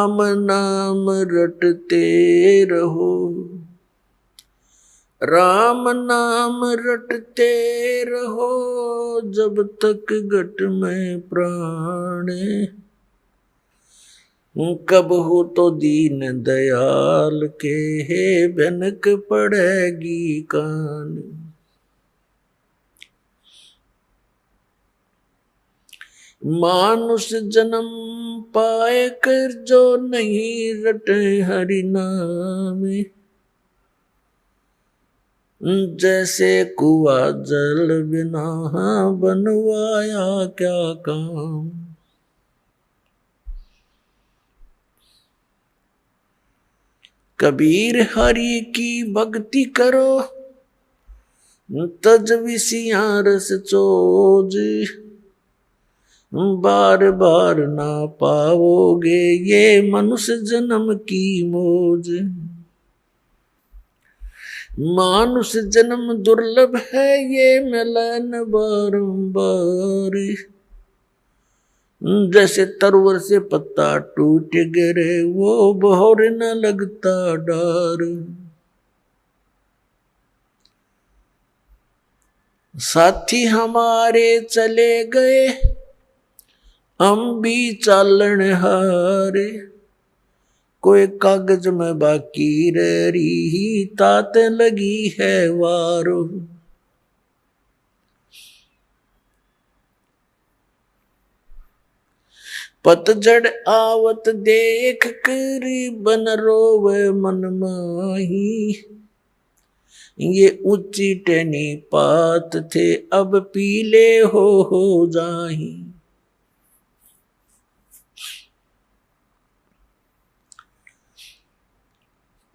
राम नाम रटते रहो, राम नाम रटते रहो, जब तक घट में प्राण, कब हो तो दीन दयाल के हे भनक पड़ेगी कान। मानुष जन्म पाए कर जो नहीं रटे हरि नाम, जैसे कुआ जल बिना बनवाया क्या काम। कबीर हरि की भक्ति करो, तज विषियां रस चोज, बार बार ना पाओगे ये मनुष्य जन्म की मौज। मानुष जन्म दुर्लभ है ये मिलन बारंबार, जैसे तरवर से पत्ता टूट गिरे वो बहोर न लगता डार। साथी हमारे चले गए हम भी चालन हारे, कोई कागज में बाकी रही तात लगी है वारो। पतझड़ आवत देख कर बन रोवे मन माही, ये ऊंची टहनी पात थे अब पीले हो जाही।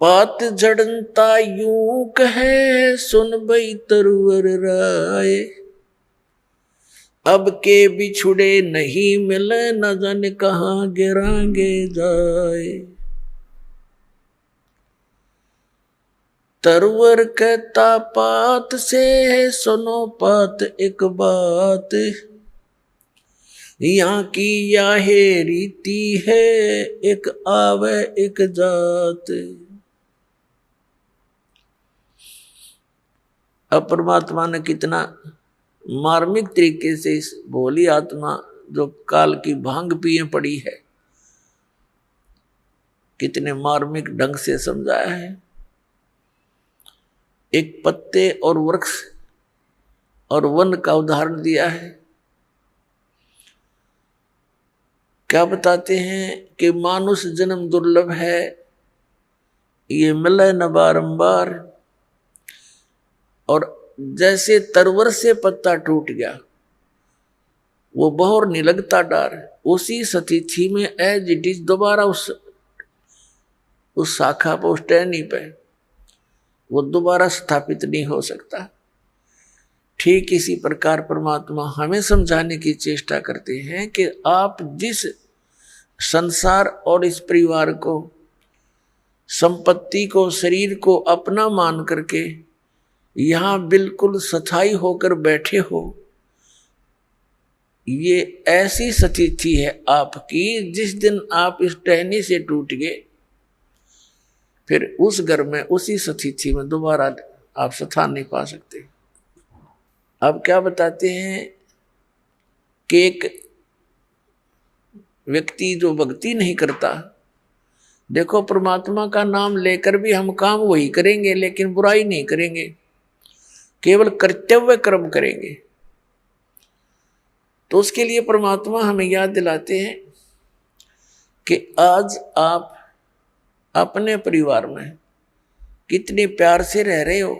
पात झड़नता यूं कहे सुन भई तरवर राय, अब के बिछुड़े नहीं मिले न जाने कहाँ गिरांगे जाए। तरवर कहता पात से सुनो पात एक बात, यहाँ की याहे रीति है एक आवे एक जात। अब परमात्मा ने कितना मार्मिक तरीके से इस भोली आत्मा जो काल की भांग पिए पड़ी है, कितने मार्मिक ढंग से समझाया है। एक पत्ते और वृक्ष और वन का उदाहरण दिया है। क्या बताते हैं कि मानुष जन्म दुर्लभ है, ये मिले न बारंबार, और जैसे तरवर से पत्ता टूट गया वो बहोर नहीं लगता डार, उसी स्थिति में एज इट इज दोबारा उस शाखा पर उस टहनी पे वो दोबारा स्थापित नहीं हो सकता। ठीक इसी प्रकार परमात्मा हमें समझाने की चेष्टा करते हैं कि आप जिस संसार और इस परिवार को, संपत्ति को, शरीर को अपना मान करके यहां बिल्कुल स्थायी होकर बैठे हो, ये ऐसी स्थिति है आपकी जिस दिन आप इस टहनी से टूट गए फिर उस घर में उसी स्थिति में दोबारा आप स्थान नहीं पा सकते। अब क्या बताते हैं कि एक व्यक्ति जो भक्ति नहीं करता, देखो परमात्मा का नाम लेकर भी हम काम वही करेंगे लेकिन बुराई नहीं करेंगे, केवल कर्तव्य कर्म करेंगे। तो उसके लिए परमात्मा हमें याद दिलाते हैं कि आज आप अपने परिवार में कितने प्यार से रह रहे हो,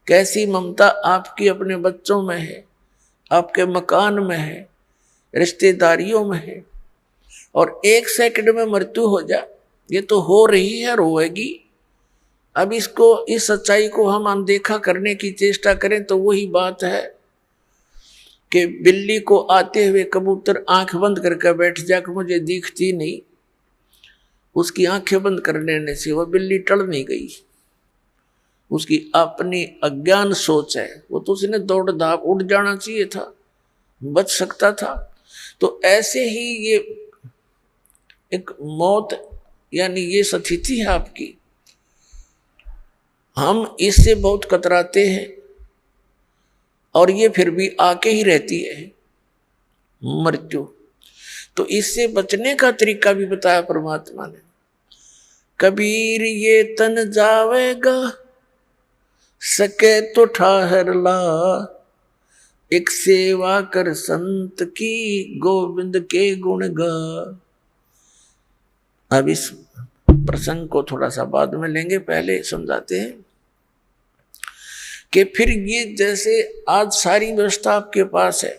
कैसी ममता आपकी अपने बच्चों में है, आपके मकान में है, रिश्तेदारियों में है, और एक सेकंड में मृत्यु हो जाए, ये तो हो रही है, रोएगी। अब इसको, इस सच्चाई को हम अनदेखा करने की चेष्टा करें तो वही बात है कि बिल्ली को आते हुए कबूतर आंख बंद करके बैठ जाकर मुझे दिखती नहीं, उसकी आंखें बंद कर लेने से वह बिल्ली टल नहीं गई, उसकी अपनी अज्ञान सोच है, वो तो उसने दौड़ धाप उड़ जाना चाहिए था, बच सकता था। तो ऐसे ही ये एक मौत यानी ये स्थिति है आपकी, हम इससे बहुत कतराते हैं और ये फिर भी आके ही रहती है मृत्यु। तो इससे बचने का तरीका भी बताया परमात्मा ने। कबीर ये तन जावेगा, सके तो ठाहर ला, एक सेवा कर संत की, गोविंद के गुण गा। अब इस प्रसंग को थोड़ा सा बाद में लेंगे, पहले समझाते हैं कि फिर ये जैसे आज सारी व्यवस्था आपके पास है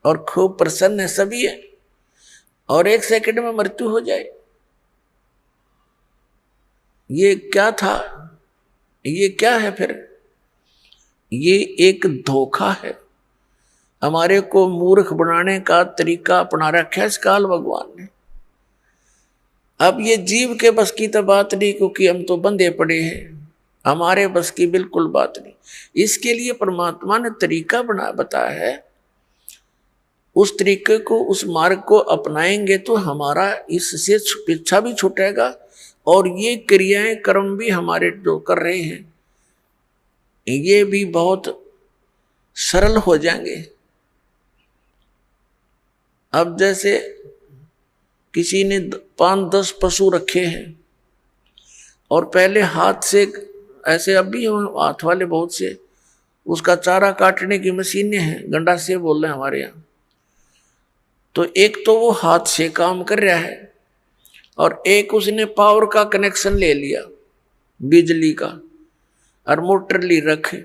और खूब प्रसन्न है सभी है, और एक सेकंड में मृत्यु हो जाए, ये क्या था, ये क्या है? फिर ये एक धोखा है, हमारे को मूर्ख बनाने का तरीका अपना रखा है इस काल भगवान ने। अब ये जीव के बस की तो बात नहीं, क्योंकि हम तो बंधे पड़े हैं, हमारे बस की बिल्कुल बात नहीं। इसके लिए परमात्मा ने तरीका बताया है, उस तरीके को, उस मार्ग को अपनाएंगे तो हमारा इससे पीछा भी छूटेगा और ये क्रियाएं कर्म भी हमारे जो कर रहे हैं ये भी बहुत सरल हो जाएंगे। अब जैसे किसी ने 5-10 पशु रखे हैं और पहले हाथ से, ऐसे अब भी हाथ वाले बहुत से, उसका चारा काटने की मशीनें हैं, गंडा से बोल रहे हैं हमारे यहाँ। तो एक तो वो हाथ से काम कर रहा है और एक उसने पावर का कनेक्शन ले लिया, बिजली का, और मोटर ली रखे,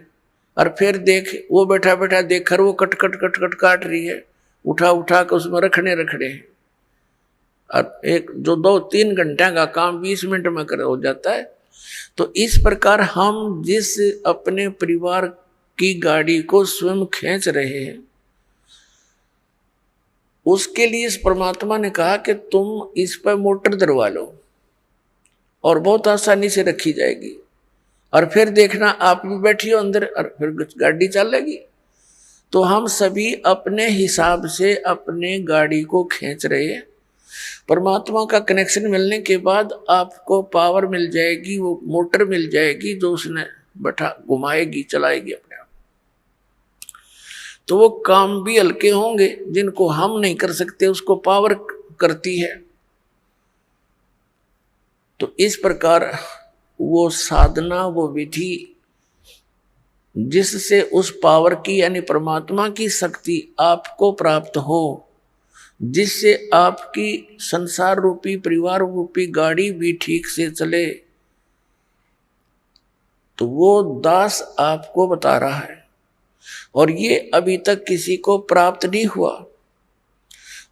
और फिर देख वो बैठा बैठा देख कर वो कट कट कट कट काट रही है, उठा उठा कर उसमें रखने हैं। और एक जो 2-3 घंटे का काम 20 मिनट में कर हो जाता है। तो इस प्रकार हम जिस अपने परिवार की गाड़ी को स्वयं खींच रहे हैं, उसके लिए इस परमात्मा ने कहा कि तुम इस पर मोटर दरवा लो और बहुत आसानी से रखी जाएगी, और फिर देखना आप भी बैठी हो अंदर और फिर गाड़ी चलेगी। तो हम सभी अपने हिसाब से अपने गाड़ी को खींच रहे हैं। परमात्मा का कनेक्शन मिलने के बाद आपको पावर मिल जाएगी, वो मोटर मिल जाएगी जो उसने बैठा घुमाएगी, चलाएगी अपने आप। तो वो काम भी हल्के होंगे, जिनको हम नहीं कर सकते उसको पावर करती है। तो इस प्रकार वो साधना, वो विधि जिससे उस पावर की यानी परमात्मा की शक्ति आपको प्राप्त हो, जिससे आपकी संसार रूपी परिवार रूपी गाड़ी भी ठीक से चले, तो वो दास आपको बता रहा है। और ये अभी तक किसी को प्राप्त नहीं हुआ,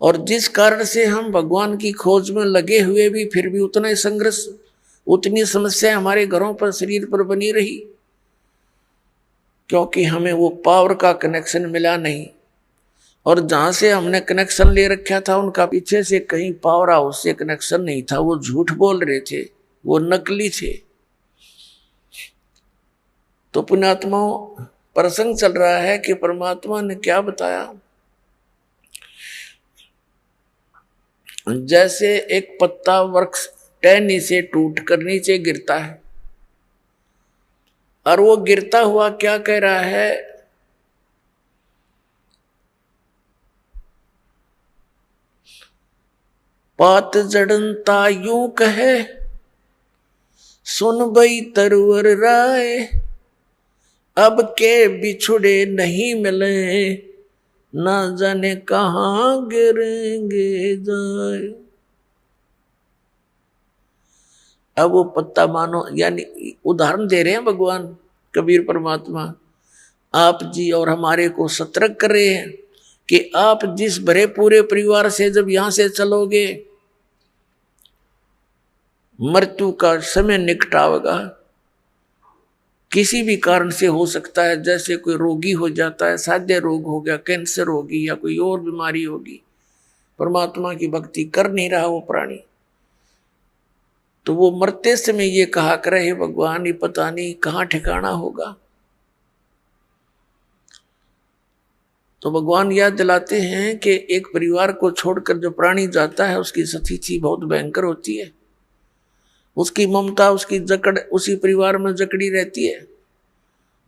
और जिस कारण से हम भगवान की खोज में लगे हुए भी फिर भी उतना ही संघर्ष, उतनी समस्या हमारे घरों पर, शरीर पर बनी रही, क्योंकि हमें वो पावर का कनेक्शन मिला नहीं। और जहां से हमने कनेक्शन ले रखा था उनका पीछे से कहीं पावर हाउस से कनेक्शन नहीं था, वो झूठ बोल रहे थे, वो नकली थे। तो पुण्यात्माओं, प्रसंग चल रहा है कि परमात्मा ने क्या बताया। जैसे एक पत्ता वृक्ष टहनी से टूट कर नीचे गिरता है, और वो गिरता हुआ क्या कह रहा है, पात जड़नता यूं कहे, सुन बई तरवर राय, अब के बिछुड़े नहीं मिले, ना जाने कहां गिरेंगे जाए। अब वो पत्ता मानो, यानी उदाहरण दे रहे हैं भगवान कबीर परमात्मा, आप जी और हमारे को सतर्क कर रहे हैं कि आप जिस भरे पूरे परिवार से जब यहां से चलोगे, मृत्यु का समय निकट आवेगा। किसी भी कारण से हो सकता है, जैसे कोई रोगी हो जाता है, साध्य रोग हो गया, कैंसर होगी या कोई और बीमारी होगी, परमात्मा की भक्ति कर नहीं रहा वो प्राणी, तो वो मरते समय ये कहा करे, हे भगवान, ये पता नहीं कहाँ ठिकाना होगा। तो भगवान याद दिलाते हैं कि एक परिवार को छोड़कर जो प्राणी जाता है उसकी स्थिति बहुत भयंकर होती है। उसकी ममता, उसकी जकड़ उसी परिवार में जकड़ी रहती है।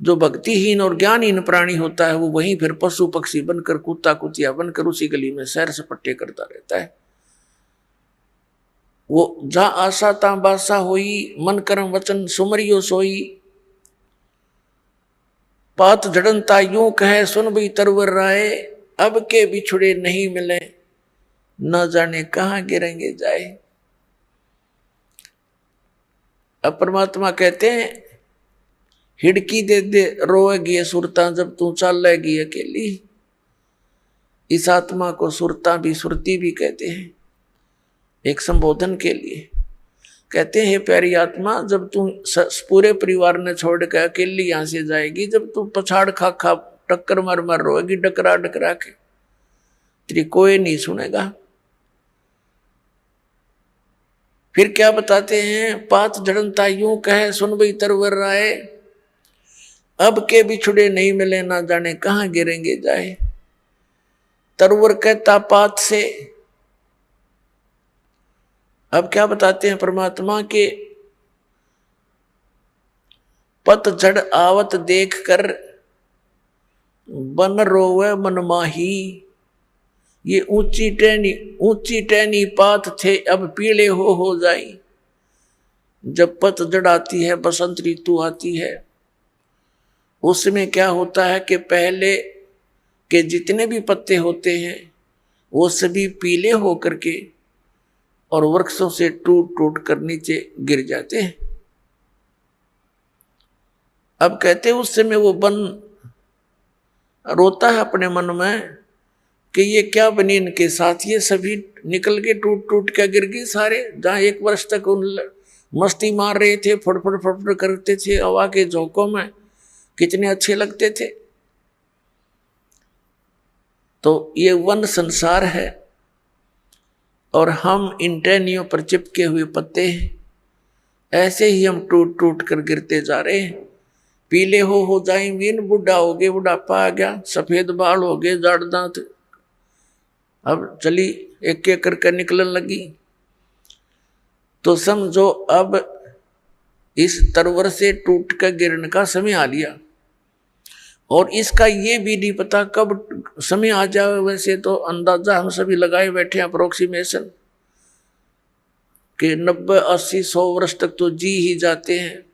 जो भक्तिहीन और ज्ञानहीन प्राणी होता है वो वहीं फिर पशु पक्षी बनकर, कुत्ता कुतिया बनकर उसी गली में सैर सपट्टे करता रहता है। वो जा आशा ता बासा होई, मन करम वचन सुमरियो सोई। पात जड़नता यूं कहे सुन भी तरवर राय, अब के बिछुड़े नहीं मिले न जाने कहां गिरेंगे जाए। अब परमात्मा कहते हैं हिड़की दे दे रोएगी सुरता जब तू चलेगी अकेली। इस आत्मा को सुरता भी, सुरती भी कहते हैं एक संबोधन के लिए। कहते हैं प्यारी आत्मा, जब तू पूरे परिवार ने छोड़ के अकेली यहां से जाएगी, जब तू पछाड़ खा खा टक्कर मार मार रोएगी डकरा डकरा के, तेरी कोई नहीं सुनेगा। फिर क्या बताते हैं, पात जड़नता यूं कहे सुन भी तरवर राय, अब के बिछुड़े नहीं मिले ना जाने कहां गिरेंगे जाए। तरवर कहता पात से। अब क्या बताते हैं परमात्मा के पतझड़ आवत देख कर बन रोवे मन माही। ये ऊंची टहनी पात थे अब पीले हो जाई। जब पतझड़ आती है, बसंत ऋतु आती है, उसमें क्या होता है कि पहले के जितने भी पत्ते होते हैं वो सभी पीले होकर के और वृक्षों से टूट टूट कर नीचे गिर जाते हैं। अब कहते हैं उस समय वो वन रोता है अपने मन में कि ये क्या बनी इनके साथ, ये सभी निकल के टूट टूट के गिर गए सारे। जहां एक वर्ष तक उन मस्ती मार रहे थे, फड़फड़ फड़फड़ करते थे हवा के झोंकों में, कितने अच्छे लगते थे। तो ये वन संसार है और हम इन टहनियों पर चिपके हुए पत्ते हैं। ऐसे ही हम टूट टूट कर गिरते जा रहे हैं। पीले हो जाएंगे, बुढ़ा हो गए, बुढ़ापा आ गया, सफेद बाल हो गए, जाड़ दांत, अब चली एक एक करके निकलने लगी। तो समझो अब इस तरवर से टूट कर गिरने का समय आ लिया और इसका ये भी नहीं पता कब समय आ जाए। वैसे तो अंदाजा हम सभी लगाए बैठे हैं, अप्रोक्सीमेशन, कि 90, 80, 100 वर्ष तक तो जी ही जाते हैं।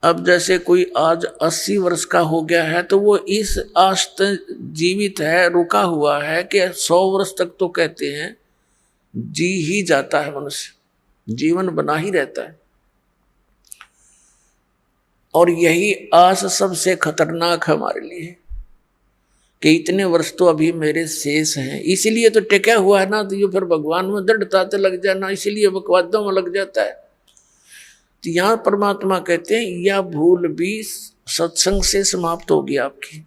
अब जैसे कोई आज 80 वर्ष का हो गया है तो वो इस आश तक जीवित है, रुका हुआ है कि 100 वर्ष तक तो कहते हैं जी ही जाता है, मनुष्य जीवन बना ही रहता है। और यही आस सबसे खतरनाक है हमारे लिए कि इतने वर्ष तो अभी मेरे शेष हैं, इसीलिए तो टिका हुआ है ना। तो ये फिर भगवान में दृढ़ता तो लग जाना, इसीलिए बकवादों में लग जाता है। तो यहां परमात्मा कहते हैं यह भूल भी सत्संग से समाप्त होगी आपकी।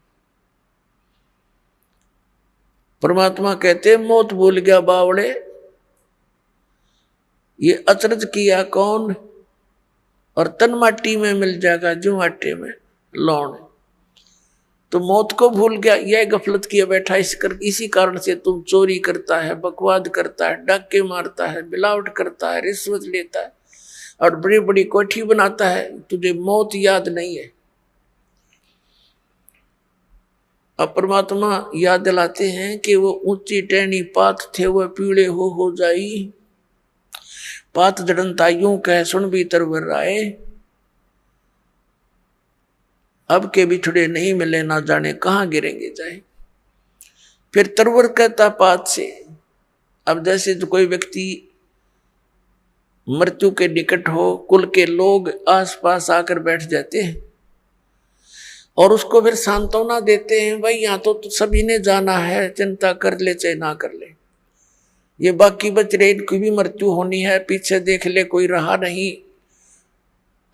परमात्मा कहते हैं मौत भूल गया बावड़े, ये अचरज किया कौन, और तन माटी में मिल जाएगा जो आटे में लौण। तो मौत को भूल गया, यह गफलत किया बैठा, इसी कारण से तुम चोरी करता है, बकवाद करता है, डाके मारता है, मिलावट करता है, रिश्वत लेता है और बड़ी बड़ी कोठी बनाता है, तुझे मौत याद नहीं है। अब परमात्मा याद दिलाते हैं कि वो ऊंची टहनी पात थे वह पीड़े हो जाई। पात जड़नता यूं कह सुन भी तरवर राय, अब के बिछड़े नहीं मिले ना जाने कहां गिरेंगे जाए। फिर तरवर कहता पात से। अब जैसे जो कोई व्यक्ति मृत्यु के निकट हो, कुल के लोग आसपास आकर बैठ जाते हैं और उसको फिर सांत्वना देते हैं, भाई यहाँ तो सभी ने जाना है, चिंता कर ले चाहे ना कर ले, ये बाकी बच रहे इनकी भी मृत्यु होनी है, पीछे देख ले कोई रहा नहीं।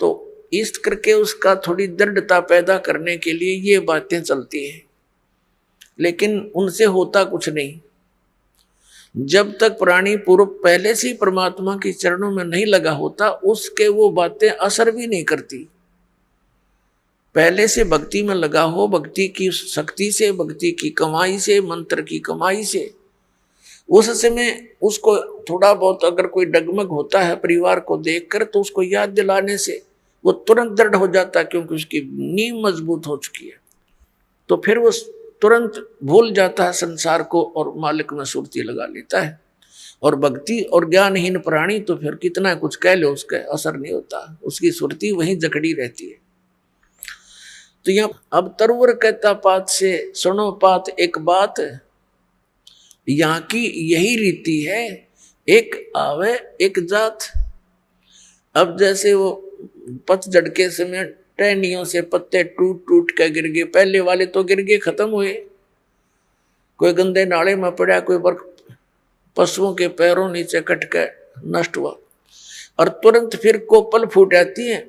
तो इस करके उसका थोड़ी दृढ़ता पैदा करने के लिए ये बातें चलती हैं, लेकिन उनसे होता कुछ नहीं। जब तक प्राणी पूर्व पहले से ही परमात्मा के चरणों में नहीं लगा होता, उसके वो बातें असर भी नहीं करती। पहले से भक्ति में लगा हो, भक्ति की शक्ति से, भक्ति की कमाई से, मंत्र की कमाई से, उस समय उसको थोड़ा बहुत अगर कोई डगमग होता है परिवार को देखकर, तो उसको याद दिलाने से वो तुरंत दृढ़ हो जाता है, क्योंकि उसकी नींव मजबूत हो चुकी है। तो फिर वो तुरंत भूल जाता है संसार को और मालिक में सुरती लगा लेता है। और भक्ति और ज्ञानहीन प्राणी तो फिर कितना कुछ कह लो, उसका असर नहीं होता, उसकी सुरती वहीं जकड़ी रहती है। तो यहाँ अब तरवर कहता पात से सुनो पात एक बात, यहाँ की यही रीति है, एक आवे एक जात। अब जैसे वो पतझड़ के समय टहनियों से पत्ते टूट टूट के गिर गए, पहले वाले तो गिर गए, खत्म हुए, कोई गंदे नाले में पड़ा, कोई पशुओं के पैरों नीचे कट के नष्ट हुआ, और तुरंत फिर कोपल फूट जाती है,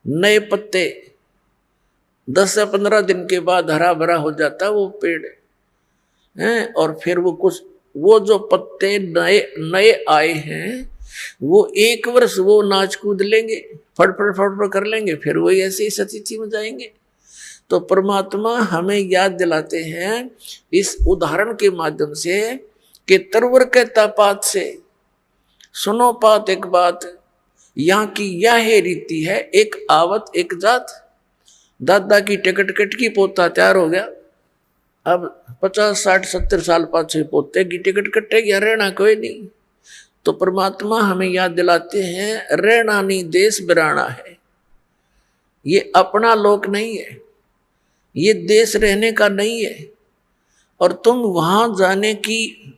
नए पत्ते 10 से 15 दिन के बाद हरा भरा हो जाता वो पेड़ हैं। और फिर वो जो पत्ते नए नए आए हैं, वो 1 वर्ष वो नाच कूद लेंगे, फड़ कर लेंगे, फिर वही ऐसे ही स्थिति में जाएंगे। तो परमात्मा हमें याद दिलाते हैं इस उदाहरण के माध्यम से कि तरवर कहता पात से सुनो पात एक बात, यहाँ की यह रीति है, एक आवत एक जात। दादा की टिकट कट की, पोता तैयार हो गया, अब 50 60 70 साल पाछे पोते की टिकट कटेगी, रहना कोई नहीं। तो परमात्मा हमें याद दिलाते हैं रहना नहीं देश बिराना है, ये अपना लोक नहीं है, ये देश रहने का नहीं है, और तुम वहां जाने की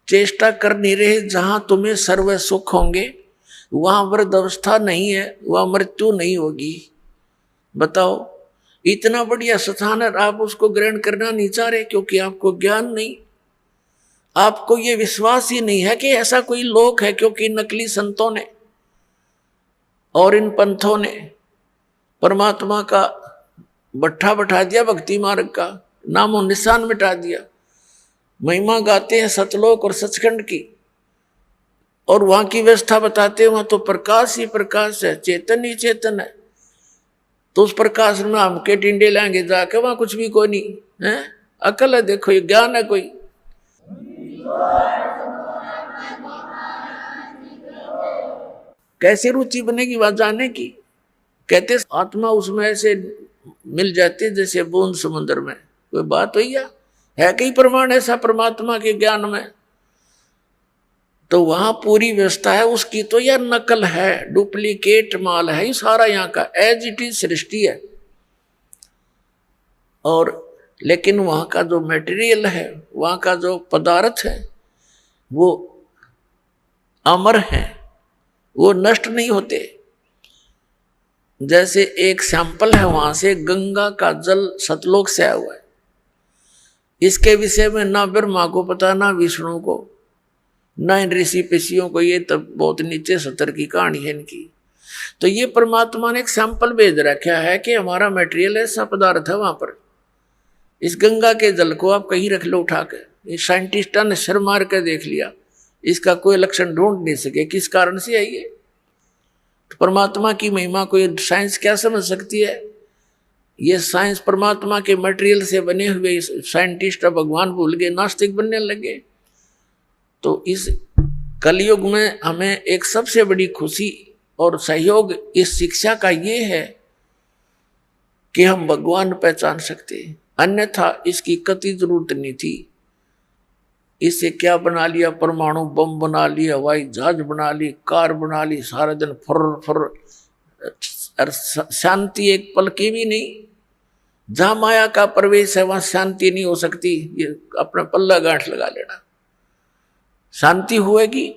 चेष्टा कर नहीं रहे जहां तुम्हें सर्व सुख होंगे, वहां वृद्ध अवस्था नहीं है, वहां मृत्यु नहीं होगी। बताओ, इतना बढ़िया स्थान है, आप उसको ग्रहण करना नहीं चाह रहे, क्योंकि आपको ज्ञान नहीं, आपको ये विश्वास ही नहीं है कि ऐसा कोई लोक है। क्योंकि नकली संतों ने और इन पंथों ने परमात्मा का भट्ठा बैठा दिया, भक्ति मार्ग का नामो निशान मिटा दिया। महिमा गाते हैं सतलोक और सचखंड की, और वहां की व्यवस्था बताते हैं, वहां तो प्रकाश ही प्रकाश है, चेतन ही चेतन है। तो उस प्रकाश में हम के टिंडे लाएंगे जाके, वहां कुछ भी कोई नहीं है। अकल है, देखो ये ज्ञान है कोई। कैसे रुचि बनेगी वहां जाने की? कहते आत्मा उसमें ऐसे मिल जाती जैसे बूंद समुद्र में। कोई बात हुई है कई प्रमाण ऐसा परमात्मा के ज्ञान में? तो वहां पूरी व्यवस्था है उसकी, तो यह नकल है, डुप्लीकेट माल है ये सारा, यहाँ का एज इट इज सृष्टि है। और लेकिन वहां का जो मटेरियल है, वहां का जो पदार्थ है, वो अमर है, वो नष्ट नहीं होते। जैसे एक सैंपल है वहां से, गंगा का जल सतलोक से आया हुआ है। इसके विषय में ना ब्रह्मा को पता, ना विष्णु को, ना इन ऋषि पिषियों को, ये तब बहुत नीचे सतर की कहानी है इनकी। तो ये परमात्मा ने एक सैंपल भेज रखा है कि हमारा मटेरियल ऐसा पदार्थ है वहां पर। इस गंगा के जल को आप कहीं रख लो उठा कर, इस साइंटिस्टा ने सिर मार कर देख लिया, इसका कोई लक्षण ढूंढ नहीं सके किस कारण से है ये। तो परमात्मा की महिमा को ये साइंस क्या समझ सकती है? ये साइंस परमात्मा के मटेरियल से बने हुए साइंटिस्ट भगवान भूल गए, नास्तिक बनने लगे। तो इस कलयुग में हमें एक सबसे बड़ी खुशी और सहयोग इस शिक्षा का ये है कि हम भगवान पहचान सकते हैं, अन्यथा इसकी कतई जरूरत नहीं थी। इससे क्या बना लिया? परमाणु बम बना लिया, हवाई जहाज बना ली, कार बना ली, सारा दिन फुर फुर, शांति एक पल की भी नहीं। जहां माया का प्रवेश है वहां शांति नहीं हो सकती। ये अपना पल्ला गांठ लगा लेना, शांति होएगी।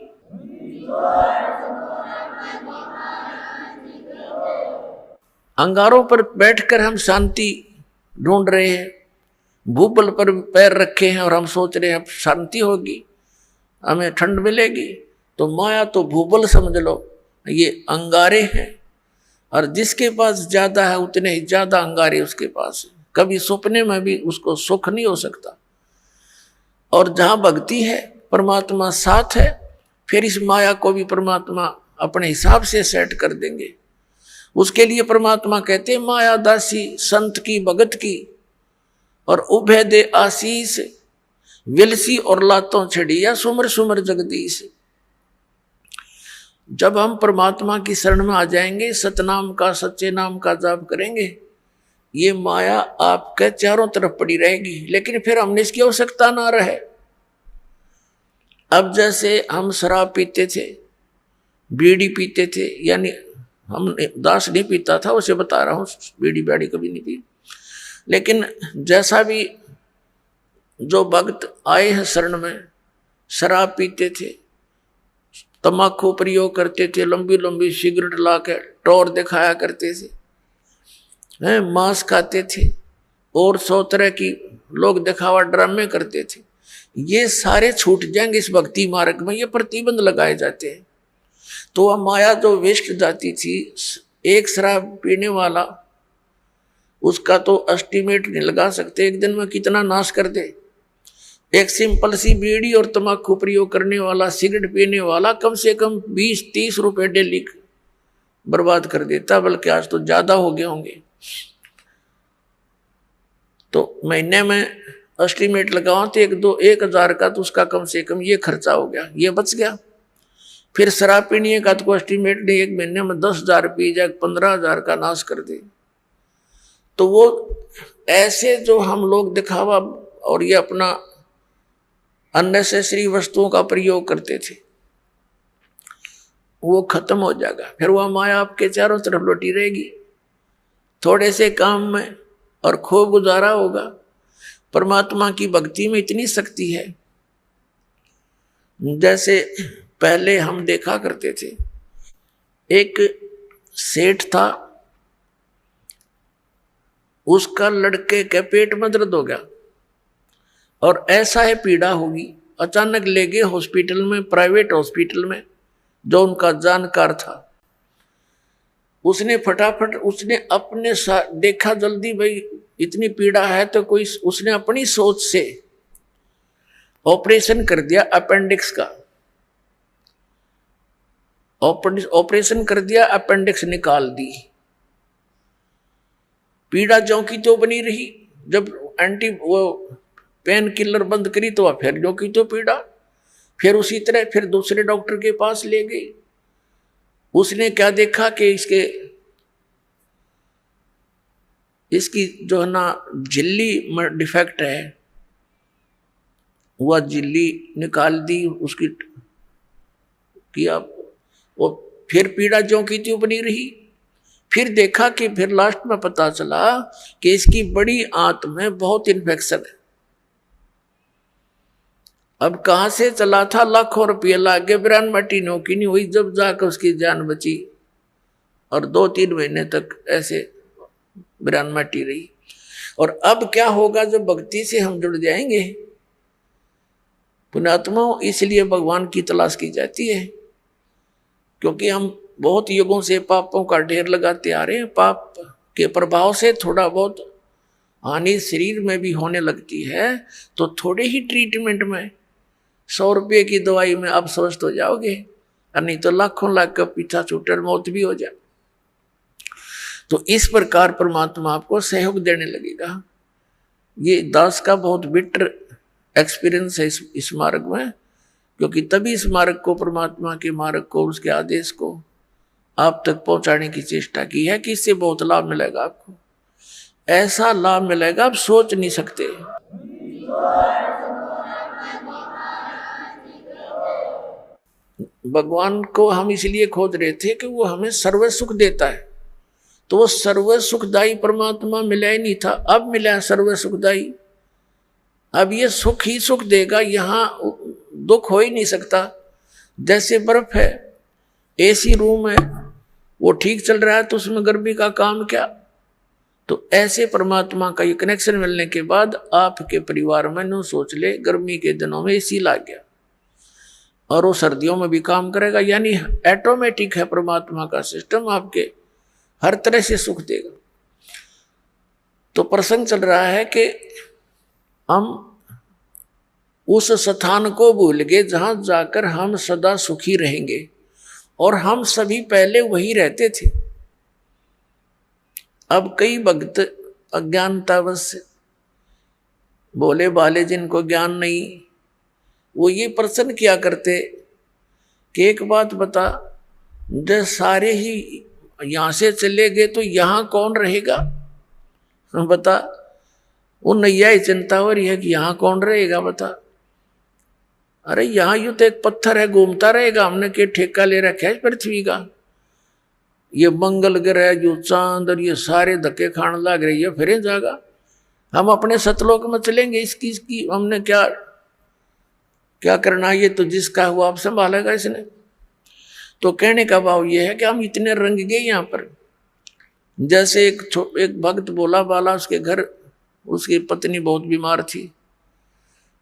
अंगारों पर बैठकर हम शांति ढूंढ रहे हैं, भूबल पर पैर रखे हैं और हम सोच रहे हैं अब शांति होगी, हमें ठंड मिलेगी। तो माया तो भूबल समझ लो, ये अंगारे हैं, और जिसके पास ज्यादा है उतने ही ज्यादा अंगारे उसके पास है। कभी सपने में भी उसको सुख नहीं हो सकता। और जहां भक्ति है, परमात्मा साथ है, फिर इस माया को भी परमात्मा अपने हिसाब से सेट कर देंगे। उसके लिए परमात्मा कहते माया दासी संत की भगत की और उभय दे आशीष, विलसी और लातों छड़िया सुमर सुमर जगदीश। जब हम परमात्मा की शरण में आ जाएंगे, सतनाम का सच्चे नाम का जाप करेंगे, ये माया आपके चारों तरफ पड़ी रहेगी, लेकिन फिर हमने इसकी आवश्यकता ना रहे। अब जैसे हम शराब पीते थे, बीड़ी पीते थे, यानी हम दास नहीं पीता था, उसे बता रहा हूँ, बीड़ी बैड़ी कभी नहीं पी, लेकिन जैसा भी जो भक्त आए हैं शरण में, शराब पीते थे, तम्बाकू प्रयोग करते थे, लंबी लंबी सिगरेट ला के टोर दिखाया करते थे, मांस खाते थे और 100 तरह की लोग दिखावा ड्रामे करते थे, ये सारे छूट जाएंगे इस भक्ति मार्ग में। ये प्रतिबंध लगाए जाते हैं। तो वह माया जो वेस्ट जाती थी, एक शराब पीने वाला, उसका तो एस्टिमेट नहीं लगा सकते एक दिन में कितना नाश कर दे। एक सिंपल सी बीड़ी और तम्बाकू प्रयोग करने वाला, सिगरेट पीने वाला कम से कम 20-30 रुपए डेली बर्बाद कर देता, बल्कि आज तो ज्यादा हो गए होंगे। तो महीने में एस्टिमेट लगाओ तो 1,000 का तो उसका कम से कम ये खर्चा हो गया, ये बच गया। फिर शराब पीने का तो एस्टिमेट नहीं, एक महीने में 10,000 पी जाए, 15,000 का नाश कर दे। तो वो ऐसे जो हम लोग दिखावा और ये अपना अननेसेसरी वस्तुओं का प्रयोग करते थे, वो खत्म हो जाएगा। फिर वह माया आपके चारों तरफ लौटी रहेगी। थोड़े से काम में और खूब गुजारा होगा। परमात्मा की भक्ति में इतनी शक्ति है, जैसे पहले हम देखा करते थे, एक सेठ था, उसका लड़के के पेट में दर्द हो गया और ऐसा है पीड़ा होगी, अचानक ले गए हॉस्पिटल में, प्राइवेट हॉस्पिटल में, जो उनका जानकार था। उसने फटाफट अपने देखा जल्दी, भाई इतनी पीड़ा है तो कोई, उसने अपनी सोच से ऑपरेशन कर दिया अपेंडिक्स का, ऑपरेशन कर दिया, अपेंडिक्स निकाल दी। पीड़ा ज्यों की तो बनी रही, जब वो पेन किलर बंद करी तो वह फिर ज्यों की तो पीड़ा, फिर उसी तरह फिर दूसरे डॉक्टर के पास ले गई। उसने क्या देखा कि इसकी जो है ना झिल्ली में डिफेक्ट है, वह झिल्ली निकाल दी उसकी किया, वो फिर पीड़ा ज्यों की त्यों बनी रही। फिर देखा कि फिर लास्ट में पता चला कि इसकी बड़ी आंत में बहुत इन्फेक्शन है। अब कहां से चला था, लाखों रुपये लागे, ब्रान मटी नौकी नहीं हुई, जब जाकर उसकी जान बची और 2-3 महीने तक ऐसे ब्रान मटी रही। और अब क्या होगा जब भक्ति से हम जुड़ जाएंगे। पुण्यात्मा, इसलिए भगवान की तलाश की जाती है, क्योंकि हम बहुत युगों से पापों का ढेर लगाते आ रहे हैं। पाप के प्रभाव से थोड़ा बहुत हानि शरीर में भी होने लगती है, तो थोड़े ही ट्रीटमेंट में 100 रुपये की दवाई में आप स्वस्थ हो जाओगे, और नहीं तो लाखों लाख का पीछा छूटर मौत भी हो जाए। तो इस प्रकार परमात्मा आपको सहयोग देने लगेगा। ये दास का बहुत बिटर एक्सपीरियंस है इस मार्ग में, क्योंकि तभी इस मार्ग को, परमात्मा के मार्ग को, उसके आदेश को आप तक पहुंचाने की चेष्टा की है कि इससे बहुत लाभ मिलेगा आपको। ऐसा लाभ मिलेगा आप सोच नहीं सकते। भगवान को हम इसलिए खोज रहे थे कि वो हमें सर्व सुख देता है, तो वो सर्व सुखदायी परमात्मा मिला ही नहीं था, अब मिला सर्व सुखदायी। अब ये सुख ही सुख देगा, यहां दुख हो ही नहीं सकता। जैसे बर्फ है, एसी रूम है, वो ठीक चल रहा है तो उसमें गर्मी का काम क्या। तो ऐसे परमात्मा का ये कनेक्शन मिलने के बाद आपके परिवार में नो सोच ले, गर्मी के दिनों में एसी लग गया और वो सर्दियों में भी काम करेगा, यानी ऑटोमेटिक है परमात्मा का सिस्टम, आपके हर तरह से सुख देगा। तो प्रसंग चल रहा है कि हम उस स्थान को भूल गए जहां जाकर हम सदा सुखी रहेंगे, और हम सभी पहले वही रहते थे। अब कई भक्त अज्ञानतावश भोले भाले जिनको ज्ञान नहीं, वो ये प्रश्न किया करते कि एक बात बता, जब सारे ही यहां से चले गए तो यहां कौन रहेगा? बता, वो नैया ही चिंता हो रही है कि यहां कौन रहेगा बता। अरे यहां यूं तो एक पत्थर है, घूमता रहेगा, हमने क्या ठेका ले रखा है पृथ्वी का? ये मंगल ग्रह जो चांद और ये सारे धक्के खाने लग रही है, फिर जाएगा। हम अपने सतलोक में चलेंगे, इसकी हमने क्या क्या करना? ये तो जिसका हुआ आप संभालेगा इसने। तो कहने का भाव ये है कि हम इतने रंग गए यहाँ पर। जैसे एक भक्त बोला बाला, उसके घर उसकी पत्नी बहुत बीमार थी,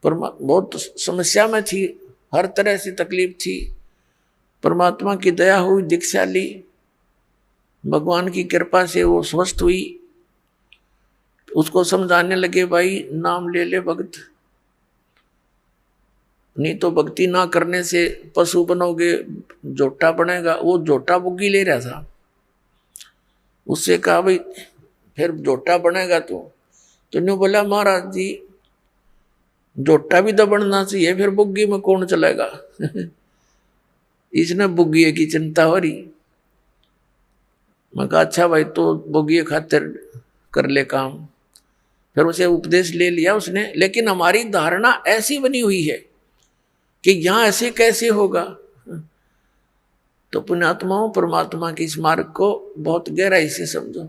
पर बहुत समस्या में थी, हर तरह से तकलीफ थी। परमात्मा की दया हुई, दीक्षा ली, भगवान की कृपा से वो स्वस्थ हुई। उसको समझाने लगे, भाई नाम ले ले भक्त, नहीं तो भक्ति ना करने से पशु बनोगे, जोटा बनेगा। वो जोटा बुग्गी ले रहा था, उससे कहा भाई फिर जोटा बनेगा तो न्यू बोला, महाराज जी जोटा भी तो बनना चाहिए, फिर बुग्गी में कौन चलेगा? इसने बुग्गी की चिंता हो रही। मैं कहा अच्छा भाई, तो बुग्गी खातिर कर ले काम। फिर उसे उपदेश ले लिया उसने। लेकिन हमारी धारणा ऐसी बनी हुई है कि यहां ऐसे कैसे होगा। तो पुण्यात्माओं, परमात्मा की इस मार्ग को बहुत गहराई से समझो।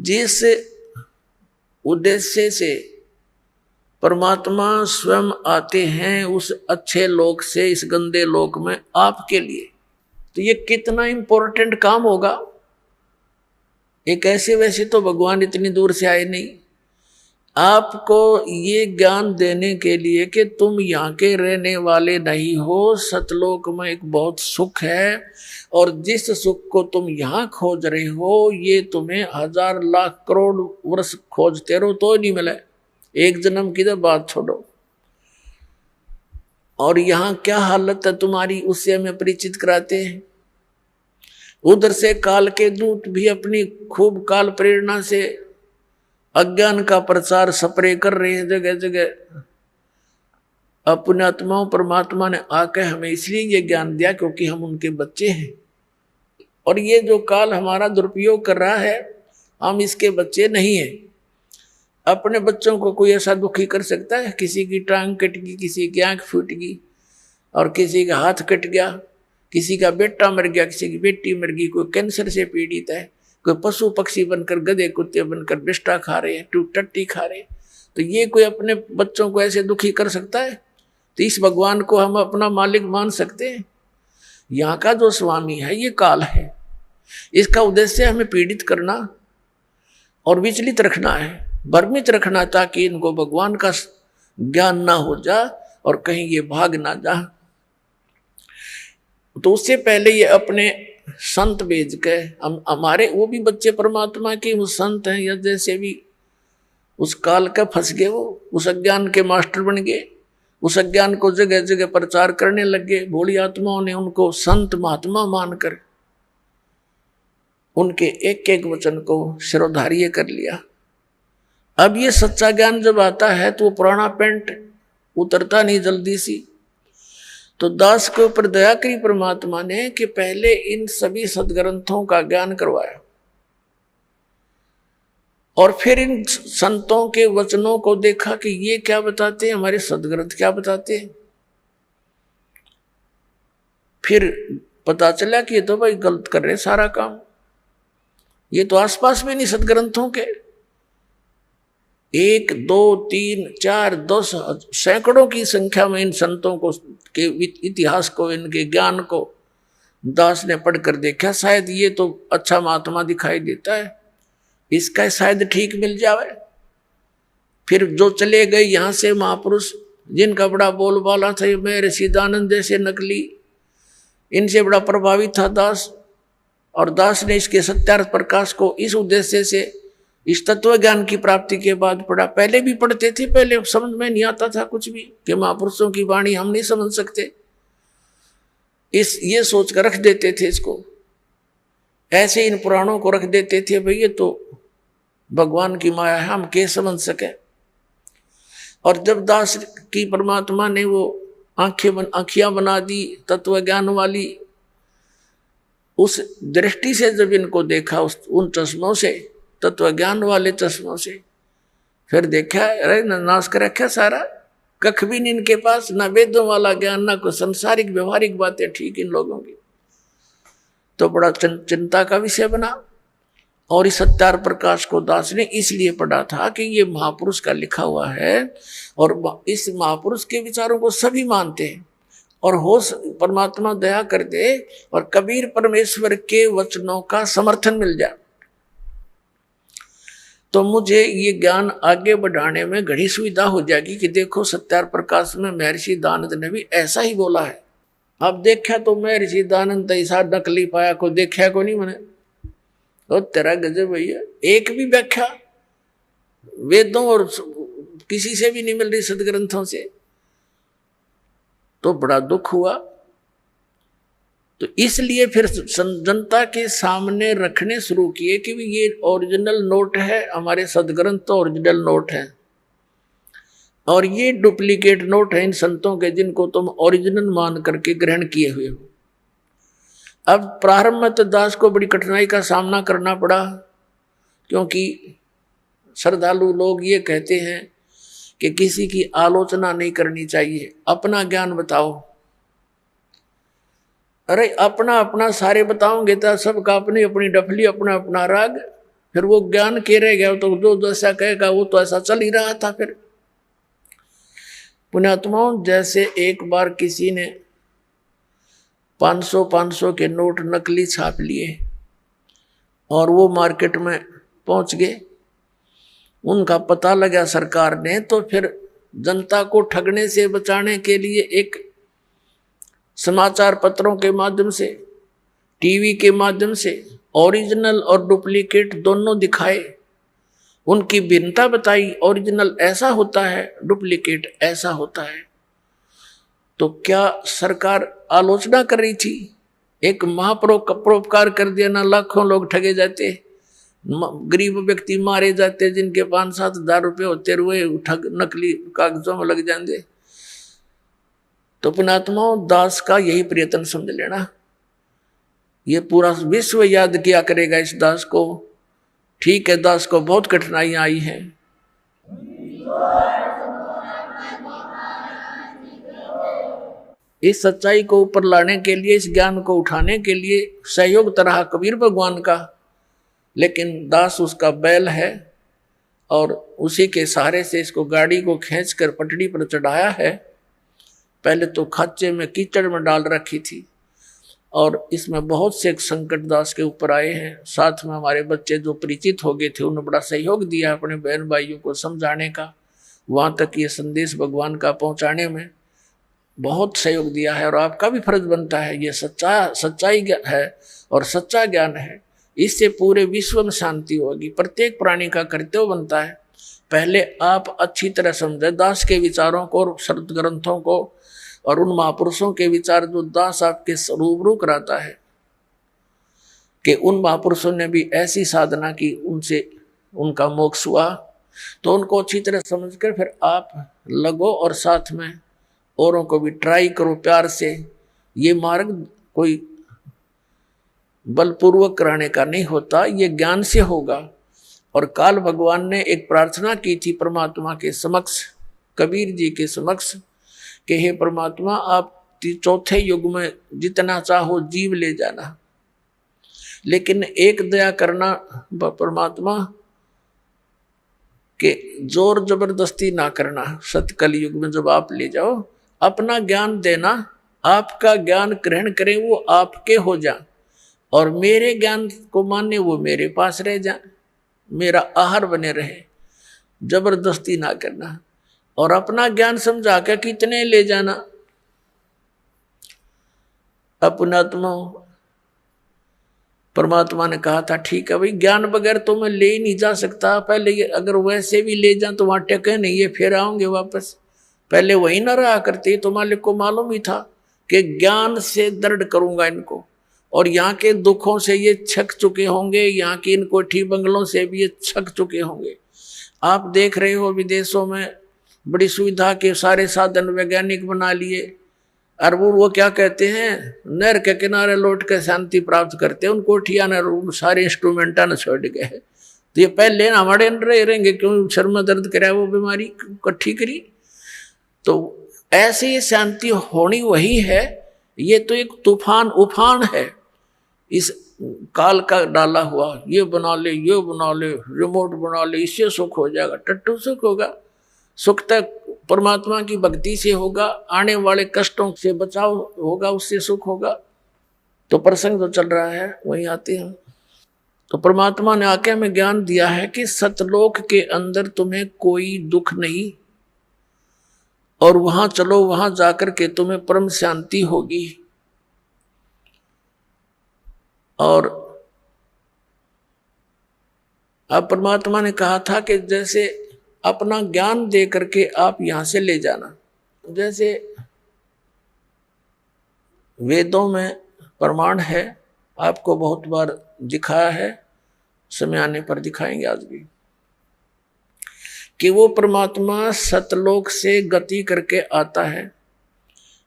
जिस उद्देश्य से परमात्मा स्वयं आते हैं उस अच्छे लोक से इस गंदे लोक में आपके लिए, तो ये कितना इंपॉर्टेंट काम होगा। एक ऐसे वैसे तो भगवान इतनी दूर से आए नहीं, आपको ये ज्ञान देने के लिए कि तुम यहाँ के रहने वाले नहीं हो, सतलोक में एक बहुत सुख है, और जिस सुख को तुम यहाँ खोज रहे हो ये तुम्हें 1000 लाख करोड़ वर्ष खोजते रहो तो नहीं मिले, एक जन्म की तो बात छोड़ो। और यहाँ क्या हालत है तुम्हारी, उससे हमें परिचित कराते हैं। उधर से काल के दूत भी अपनी खूब काल प्रेरणा से अज्ञान का प्रचार स्प्रे कर रहे हैं जगह जगह। अपने आत्माओं, परमात्मा ने आकर हमें इसलिए ये ज्ञान दिया क्योंकि हम उनके बच्चे हैं। और ये जो काल हमारा दुरुपयोग कर रहा है, हम इसके बच्चे नहीं हैं। अपने बच्चों को कोई ऐसा दुखी कर सकता है? किसी की टांग कट गई, किसी की आंख फूट गई, और किसी का हाथ कट गया, किसी का बेटा मर गया, किसी की बेटी मर गई, कोई कैंसर से पीड़ित है, कोई पशु पक्षी बनकर, गधे कुत्ते बनकर बिष्टा खा रहे हैं, टट्टी खा रहे हैं। तो ये कोई अपने बच्चों को ऐसे दुखी कर सकता है? तो इस भगवान को हम अपना मालिक मान सकते हैं? यहाँ का जो स्वामी है ये काल है, इसका उद्देश्य हमें पीड़ित करना और विचलित रखना है, भ्रमित रखना, ताकि इनको भगवान का ज्ञान ना हो जा और कहीं ये भाग ना जा। तो उससे पहले ये अपने संत भेज के हमारे वो भी बच्चे परमात्मा के, वो संत हैं या जैसे भी उस काल का फंस गए, वो उस अज्ञान के मास्टर बन गए, उस अज्ञान को जगह जगह प्रचार करने लगे। भोली आत्माओं ने उनको संत महात्मा मानकर उनके एक एक वचन को शिरोधार्य कर लिया। अब ये सच्चा ज्ञान जब आता है तो वो पुराना पेंट उतरता नहीं जल्दी सी। तो दास के ऊपर दया करी परमात्मा ने कि पहले इन सभी सदग्रंथों का ज्ञान करवाया और फिर इन संतों के वचनों को देखा कि ये क्या बताते हैं, हमारे सदग्रंथ क्या बताते हैं। फिर पता चला कि ये तो भाई गलत कर रहे सारा काम, ये तो आसपास में नहीं सदग्रंथों के। 1 2 3 4 10 सैकड़ों की संख्या में इन संतों को के इतिहास को, इनके ज्ञान को दास ने पढ़कर देखा। शायद ये तो अच्छा महात्मा दिखाई देता है, इसका शायद ठीक मिल जावे। फिर जो चले गए यहाँ से महापुरुष, जिनका बड़ा बोलबाला था, मैं रसीदानंद जैसे नकली, इनसे बड़ा प्रभावित था दास। और दास ने इसके सत्यार्थ प्रकाश को इस उद्देश्य से इस तत्व ज्ञान की प्राप्ति के बाद पढ़ा। पहले भी पढ़ते थे, पहले समझ में नहीं आता था कुछ भी कि महापुरुषों की वाणी हम नहीं समझ सकते, ये सोच कर रख देते थे इसको। ऐसे इन पुराणों को रख देते थे, भाई ये तो भगवान की माया है, हम कैसे समझ सके। और जब दास की परमात्मा ने वो आंखियां बना दी तत्व ज्ञान वाली, उस दृष्टि से जब इनको देखा, उन चश्मों से, तत्व ज्ञान वाले चश्मों से, फिर देखा अरे नाश कर रखा सारा, कख भी नहीं इनके पास, ना वेदों वाला ज्ञान, ना कोई संसारिक व्यवहारिक बातें ठीक इन लोगों की। तो बड़ा चिंता का विषय बना। और इस सत्यार प्रकाश को दास ने इसलिए पढ़ा था कि ये महापुरुष का लिखा हुआ है, और इस महापुरुष के विचारों को सभी मानते हैं, और हो परमात्मा दया कर दे और कबीर परमेश्वर के वचनों का समर्थन मिल जाए, तो मुझे ये ज्ञान आगे बढ़ाने में घड़ी सुविधा हो जाएगी कि देखो सत्यार प्रकाश में महर्षि दयानंद ने भी ऐसा ही बोला है। अब देखा तो महर्षि दयानंद ऐसा नकली पाया को देखा को नहीं, मैंने तो तेरा गजब भैया, एक भी व्याख्या वेदों और किसी से भी नहीं मिल रही, सदग्रंथों से, तो बड़ा दुख हुआ। तो इसलिए फिर जनता के सामने रखने शुरू किए कि ये ओरिजिनल नोट है, हमारे सदग्रंथ तो ओरिजिनल नोट है, और ये डुप्लीकेट नोट है इन संतों के जिनको तुम ओरिजिनल मान करके ग्रहण किए हुए हो। अब प्रारंभ में तो दास को बड़ी कठिनाई का सामना करना पड़ा, क्योंकि श्रद्धालु लोग ये कहते हैं कि किसी की आलोचना नहीं करनी चाहिए, अपना ज्ञान बताओ। अरे अपना अपना सारे बताओगे तो सबका अपनी अपनी डफली, अपना अपना राग, फिर वो ज्ञान के रह गया तो जो जैसा कहेगा वो तो ऐसा चल ही रहा था। फिर पुण्यात्माओं, जैसे एक बार किसी ने 500 के नोट नकली छाप लिए और वो मार्केट में पहुंच गए, उनका पता लगा सरकार ने, तो फिर जनता को ठगने से बचाने के लिए एक समाचार पत्रों के माध्यम से, टीवी के माध्यम से ओरिजिनल और डुप्लीकेट दोनों दिखाए, उनकी भिन्नता बताई, ओरिजिनल ऐसा होता है, डुप्लीकेट ऐसा होता है। तो क्या सरकार आलोचना कर रही थी? एक महापरोपकार कर दिया ना, लाखों लोग ठगे जाते, गरीब व्यक्ति मारे जाते, जिनके 5-7 हजार रुपये होते हुए ठग नकली कागजों में लग जाते। तो पुण्यात्माओं, दास का यही प्रयत्न समझ लेना, ये पूरा विश्व याद किया करेगा इस दास को। ठीक है, दास को बहुत कठिनाइयां आई हैं, इस सच्चाई को ऊपर लाने के लिए, इस ज्ञान को उठाने के लिए सहयोग तरह कबीर भगवान का, लेकिन दास उसका बैल है और उसी के सहारे से इसको गाड़ी को खींचकर पटड़ी पर चढ़ाया है। पहले तो खाचे में कीचड़ में डाल रखी थी, और इसमें बहुत से संकट दास के ऊपर आए हैं। साथ में हमारे बच्चे जो परिचित हो गए थे, उन्होंने बड़ा सहयोग दिया अपने बहन भाइयों को समझाने का, वहाँ तक ये संदेश भगवान का पहुँचाने में बहुत सहयोग दिया है। और आपका भी फर्ज बनता है, ये सच्चाई है और सच्चा ज्ञान है, इससे पूरे विश्व में शांति होगी। प्रत्येक प्राणी का कर्तव्य बनता है, पहले आप अच्छी तरह समझे दास के विचारों को और शरद ग्रंथों को, और उन महापुरुषों के विचार जो दास आपके रूबरू कराता है कि उन महापुरुषों ने भी ऐसी साधना की, उनसे उनका मोक्ष हुआ, तो उनको अच्छी तरह समझकर फिर आप लगो और साथ में औरों को भी ट्राई करो प्यार से। ये मार्ग कोई बलपूर्वक कराने का नहीं होता, ये ज्ञान से होगा। और काल भगवान ने एक प्रार्थना की थी परमात्मा के समक्ष, कबीर जी के समक्ष, कि हे परमात्मा, आप चौथे युग में जितना चाहो जीव ले जाना, लेकिन एक दया करना परमात्मा के जोर जबरदस्ती ना करना। सतकल युग में जब आप ले जाओ, अपना ज्ञान देना, आपका ज्ञान ग्रहण करें, वो आपके हो जा, और मेरे ज्ञान को माने वो मेरे पास रह जा, मेरा आहार बने रहे, जबरदस्ती ना करना। और अपना ज्ञान समझा के कितने ले जाना। अपनात्मा परमात्मा ने कहा था, ठीक है भाई, ज्ञान बगैर तो मैं ले ही नहीं जा सकता, पहले ये अगर वैसे भी ले जाऊं तो वहां टके नहीं, ये फिर आऊंगे वापस, पहले वही ना रहा करते। तो मालिक को मालूम ही था कि ज्ञान से दृढ़ करूंगा इनको, और यहाँ के दुखों से ये छक चुके होंगे, यहाँ की इन कोठी बंगलों से भी ये छक चुके होंगे। आप देख रहे हो विदेशों में बड़ी सुविधा के सारे साधन वैज्ञानिक बना लिए, और वो क्या कहते हैं, नहर के किनारे लौट के शांति प्राप्त करते हैं। उन कोठिया ने सारे इंस्ट्रूमेंटा ने छोड़ गए, तो ये पहले ना हमारे रहेंगे, क्यों सर में दर्द कराया वो बीमारी इकट्ठी करी। तो ऐसी शांति होनी वही है। ये तो एक तूफान उफान है इस काल का डाला हुआ, ये बना ले, ये बना ले, रिमोट बना ले, इससे सुख हो जाएगा। टट्टू सुख होगा? सुख तक परमात्मा की भक्ति से होगा, आने वाले कष्टों से बचाव होगा, उससे सुख होगा। तो प्रसंग जो चल रहा है वहीं आते हैं। तो परमात्मा ने आके हमें ज्ञान दिया है कि सतलोक के अंदर तुम्हें कोई दुख नहीं, और वहां चलो, वहां जाकर के तुम्हें परम शांति होगी। और अब परमात्मा ने कहा था कि जैसे अपना ज्ञान दे करके आप यहां से ले जाना। जैसे वेदों में प्रमाण है, आपको बहुत बार दिखाया है, समय आने पर दिखाएंगे आज भी, कि वो परमात्मा सतलोक से गति करके आता है।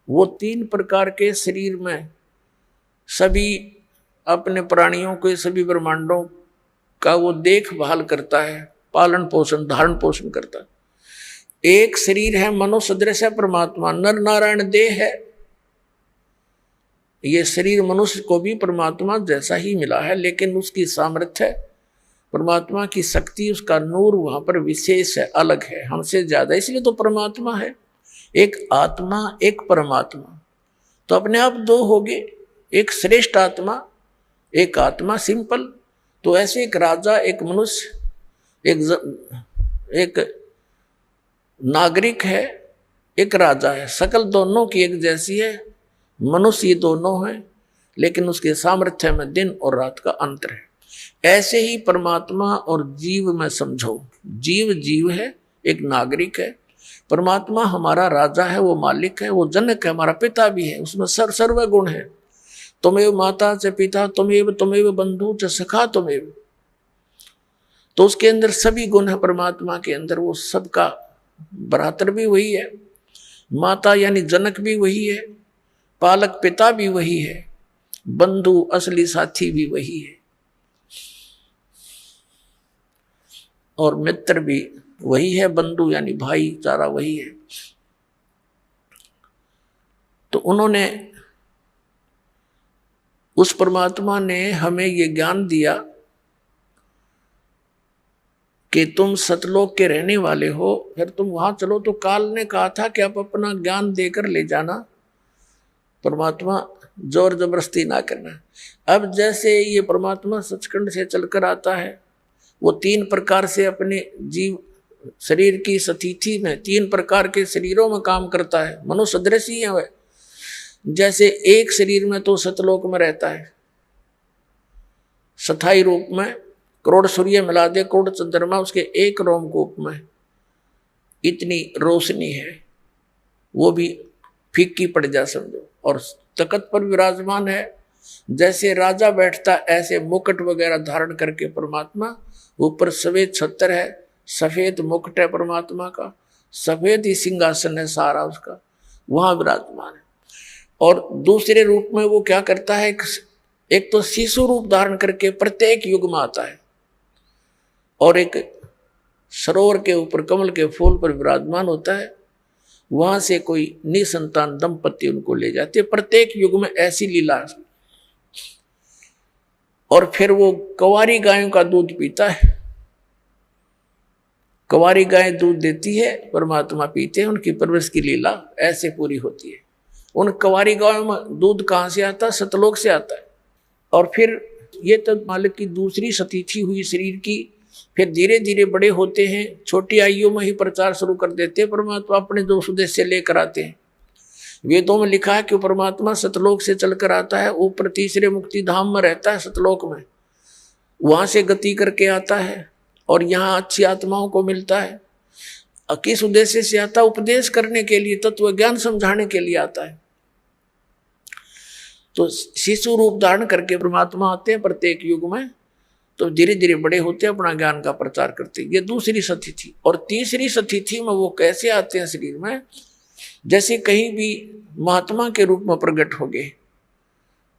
वो 3 प्रकार के शरीर में सभी अपने प्राणियों के, सभी ब्रह्मांडों का वो देखभाल करता है, पालन पोषण धारण पोषण करता है। एक शरीर है मनो सदृश है परमात्मा, नर नारायण देह है। ये शरीर मनुष्य को भी परमात्मा जैसा ही मिला है, लेकिन उसकी सामर्थ्य, परमात्मा की शक्ति, उसका नूर वहां पर विशेष है, अलग है, हमसे ज्यादा, इसलिए तो परमात्मा है। एक आत्मा, एक परमात्मा, तो अपने आप 2 हो गए, एक श्रेष्ठ आत्मा, एक आत्मा सिंपल। तो ऐसे एक राजा, एक मनुष्य, एक नागरिक है, एक राजा है, सकल दोनों की एक जैसी है। मनुष्य ये दोनों हैं, लेकिन उसके सामर्थ्य में दिन और रात का अंतर है। ऐसे ही परमात्मा और जीव में समझो, जीव जीव है, एक नागरिक है, परमात्मा हमारा राजा है, वो मालिक है, वो जनक है, हमारा पिता भी है, उसमें सर्व गुण है। तुमेव माता च पिता तुमेव बंधु च सखा तुमेव, तो उसके अंदर सभी गुण है परमात्मा के अंदर। वो सबका भ्रातर भी वही है, माता यानी जनक भी वही है, पालक पिता भी वही है, बंधु असली साथी भी वही है, और मित्र भी वही है, बंधु यानी भाईचारा वही है। तो उन्होंने, उस परमात्मा ने हमें ये ज्ञान दिया कि तुम सतलोक के रहने वाले हो, फिर तुम वहां चलो। तो काल ने कहा था कि आप अपना ज्ञान देकर ले जाना, परमात्मा जोर जबरदस्ती ना करना। अब जैसे ये परमात्मा सचखंड से चलकर आता है, वो 3 प्रकार से अपने जीव शरीर की स्थिति में 3 प्रकार के शरीरों में काम करता है। मनुष्य सदृश ही है वह। जैसे एक शरीर में तो सतलोक में रहता है, स्थायी रूप में, करोड़ सूर्य मिला दे, करोड़ चंद्रमा उसके एक रोमकूप में, इतनी रोशनी है, वो भी फीकी पड़ जा समझो। और तख्त पर विराजमान है, जैसे राजा बैठता ऐसे मुकुट वगैरह धारण करके परमात्मा, ऊपर सफेद छत्र है, सफेद मुकुट है परमात्मा का, सफेद ही सिंहासन है सारा उसका, वहां विराजमान है। और दूसरे रूप में वो क्या करता है, एक तो शिशु रूप धारण करके प्रत्येक युग में आता है, और एक सरोवर के ऊपर कमल के फूल पर विराजमान होता है, वहां से कोई निसंतान दंपति उनको ले जाते, प्रत्येक युग में ऐसी लीला। और फिर वो कंवारी गायों का दूध पीता है, कंवारी गाय दूध देती है, परमात्मा पीते हैं, उनकी परवरिश की लीला ऐसे पूरी होती है। उन कंवारी गायों में दूध कहाँ से आता है? सतलोक से आता है। और फिर ये तो मालिक की दूसरी स्थिति हुई शरीर की, फिर धीरे धीरे बड़े होते हैं, छोटी आयु में ही प्रचार शुरू कर देते हैं, परमात्मा अपने जो उद्देश्य लेकर आते हैं। वेदों में लिखा है कि परमात्मा सतलोक से चलकर आता है, ऊपर तीसरे मुक्ति धाम में रहता है सतलोक में, वहां से गति करके आता है और यहाँ अच्छी आत्माओं को मिलता है। किस उद्देश्य से आता? उपदेश करने के लिए, तत्व ज्ञान समझाने के लिए आता है। तो शिशु रूप धारण करके परमात्मा आते हैं प्रत्येक युग में, तो धीरे धीरे बड़े होते अपना ज्ञान का प्रचार करते। ये दूसरी सती थी। और तीसरी सती थी में वो कैसे आते हैं शरीर में, जैसे कहीं भी महात्मा के रूप में प्रकट हो गए,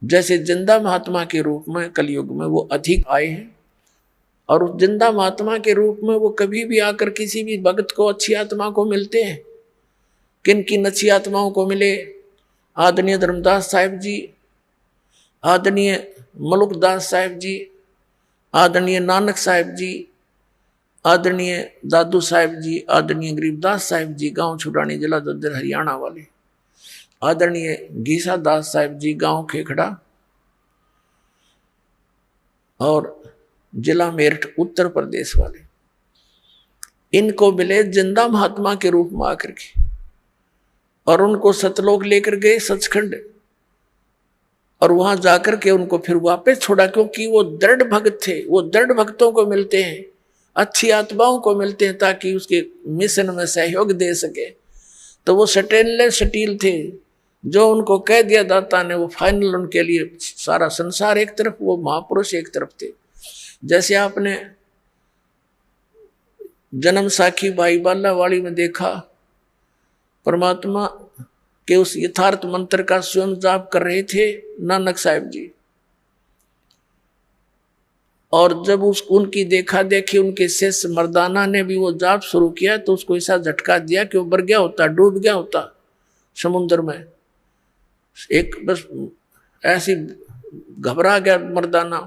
जैसे जिंदा महात्मा के रूप में कलयुग में वो अधिक आए हैं। और उस जिंदा महात्मा के रूप में वो कभी भी आकर किसी भी भक्त को, अच्छी आत्मा को मिलते हैं। किन किन अच्छी आत्माओं को मिले? आदरणीय धर्मदास साहिब जी, आदरणीय मलुकदास साहिब जी, आदरणीय नानक साहिब जी, आदरणीय दादू साहिब जी, आदरणीय गरीबदास साहिब जी, गांव छुटानी, जिला दद्दर हरियाणा वाले, आदरणीय घीसा दास साहिब जी, गांव खेखड़ा और जिला मेरठ उत्तर प्रदेश वाले, इनको मिले जिंदा महात्मा के रूप में आकर के, और उनको सतलोक लेकर गए सचखंड, और वहां जाकर के उनको फिर वापस छोड़ा, क्योंकि वो दृढ़ भक्त थे। वो दृढ़ भक्तों को मिलते हैं, अच्छी आत्माओं को मिलते हैं, ताकि उसके मिशन में सहयोग दे सके। तो वो स्टेनलेस स्टील थे, जो उनको कह दिया दाता ने वो फाइनल, उनके लिए सारा संसार एक तरफ, वो महापुरुष एक तरफ थे। जैसे आपने जन्म साखी भाई बालावाड़ी में देखा, परमात्मा के उस यथार्थ मंत्र का स्वयं जाप कर रहे थे नानक साहिब जी, और जब उनकी देखा देखी उनके शिष्य मर्दाना ने भी वो जाप शुरू किया, तो उसको ऐसा झटका दिया कि वो मर गया होता, डूब गया होता समुद्र में। एक बस ऐसी घबरा गया मर्दाना।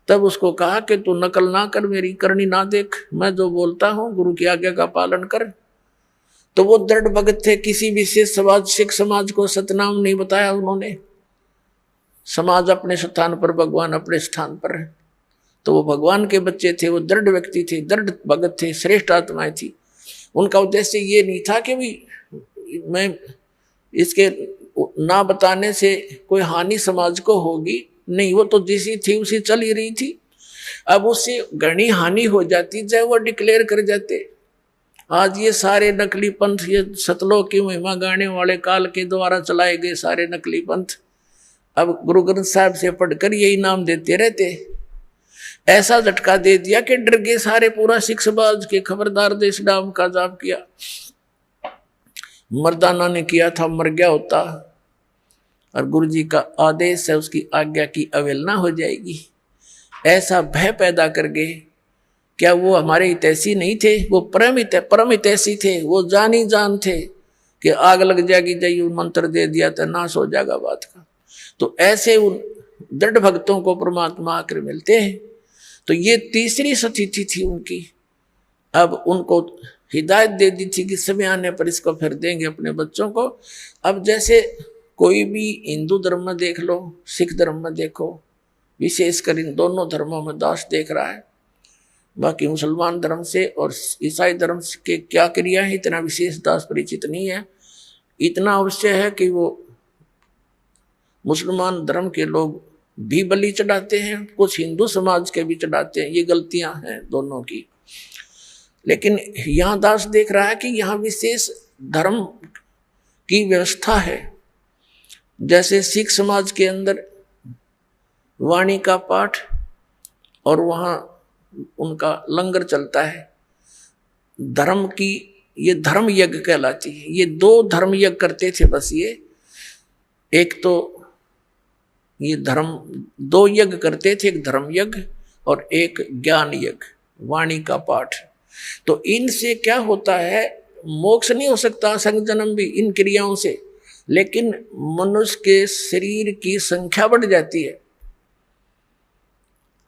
तब उसको कहा कि तू नकल ना कर, मेरी करनी ना देख, मैं जो बोलता हूँ गुरु की आज्ञा का पालन कर। तो वो दृढ़ भगत थे, किसी विशेष समाज, सिख समाज को सतनाम नहीं बताया उन्होंने। समाज अपने स्थान पर, भगवान अपने स्थान पर है। तो वो भगवान के बच्चे थे, वो दृढ़ व्यक्ति थे, दृढ़ भगत थे, श्रेष्ठ आत्माएं थी। उनका उद्देश्य ये नहीं था कि भी मैं इसके ना बताने से कोई हानि समाज को होगी, नहीं, वो तो जैसी थी उसी चल ही रही थी। अब उससे घनी हानि हो जाती, चाहे वो डिक्लेयर कर जाते। आज ये सारे नकली पंथ, ये सतलोक की महिमा गाने वाले काल के द्वारा चलाए गए सारे नकली पंथ, अब गुरु ग्रंथ साहब से पढ़कर यही नाम देते रहते। ऐसा झटका दे दिया कि डर गए सारे, पूरा सिख समाज के खबरदार देश नाम का जाप किया। मर्दाना ने किया था, मर गया होता, और गुरु जी का आदेश है, उसकी आज्ञा की अवहेलना हो जाएगी। ऐसा भय पैदा कर गए। क्या वो हमारे हितैषी नहीं थे? वो परम हितैषी थे। वो जानी जान थे कि आग लग जाएगी, जय मंत्र दे दिया तो नाश हो जाएगा बात का। तो ऐसे उन दृढ़ भक्तों को परमात्मा आकर मिलते हैं। तो ये तीसरी स्थिति थी उनकी। अब उनको हिदायत दे दी थी कि समय आने पर इसको फिर देंगे अपने बच्चों को। अब जैसे कोई भी हिंदू धर्म में देख लो, सिख धर्म में देखो, विशेषकर इन दोनों धर्मों में दास देख रहा है। बाकी मुसलमान धर्म से और ईसाई धर्म के क्या क्रिया है, इतना विशेष दास परिचित नहीं है। इतना अवश्य है कि वो मुसलमान धर्म के लोग भी बलि चढ़ाते हैं, कुछ हिंदू समाज के भी चढ़ाते हैं। ये गलतियां हैं दोनों की। लेकिन यहाँ दास देख रहा है कि यहाँ विशेष धर्म की व्यवस्था है। जैसे सिख समाज के अंदर वाणी का पाठ और वहाँ उनका लंगर चलता है। धर्म की ये धर्म यज्ञ कहलाती है। ये दो धर्म यज्ञ करते थे बस। ये एक तो ये धर्म दो यज्ञ करते थे, एक धर्म यज्ञ और एक ज्ञान यज्ञ, वाणी का पाठ। तो इनसे क्या होता है, मोक्ष नहीं हो सकता संग जन्म भी इन क्रियाओं से, लेकिन मनुष्य के शरीर की संख्या बढ़ जाती है।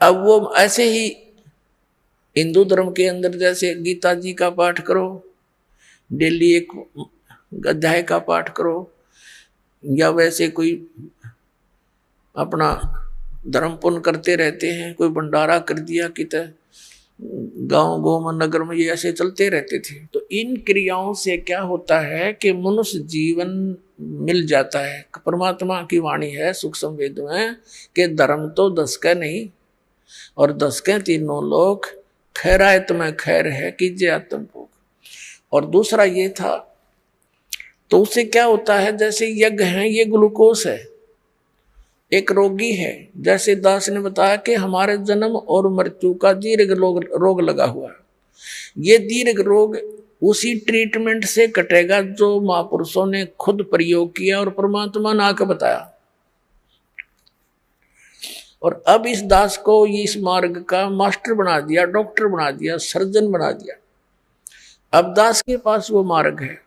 अब वो ऐसे ही हिंदू धर्म के अंदर जैसे गीता जी का पाठ करो, डेली एक अध्याय का पाठ करो, या वैसे कोई अपना धर्म पुण्य करते रहते हैं, कोई भंडारा कर दिया कितना गांव गोम नगर में, ये ऐसे चलते रहते थे। तो इन क्रियाओं से क्या होता है कि मनुष्य जीवन मिल जाता है। परमात्मा की वाणी है सुख संवेद में कि धर्म तो 10 का नहीं और 10 के तीनों लोग, खैरायत में खैर है कीजिए आत्म भोग। और दूसरा ये था, तो उससे क्या होता है, जैसे यज्ञ है ये ग्लूकोस है, एक रोगी है, जैसे दास ने बताया कि हमारे जन्म और मृत्यु का दीर्घ रोग लगा हुआ है। ये दीर्घ रोग उसी ट्रीटमेंट से कटेगा जो महापुरुषों ने खुद प्रयोग किया और परमात्मा ने आकर बताया। और अब इस दास को इस मार्ग का मास्टर बना दिया, डॉक्टर बना दिया, सर्जन बना दिया। अब दास के पास वो मार्ग है,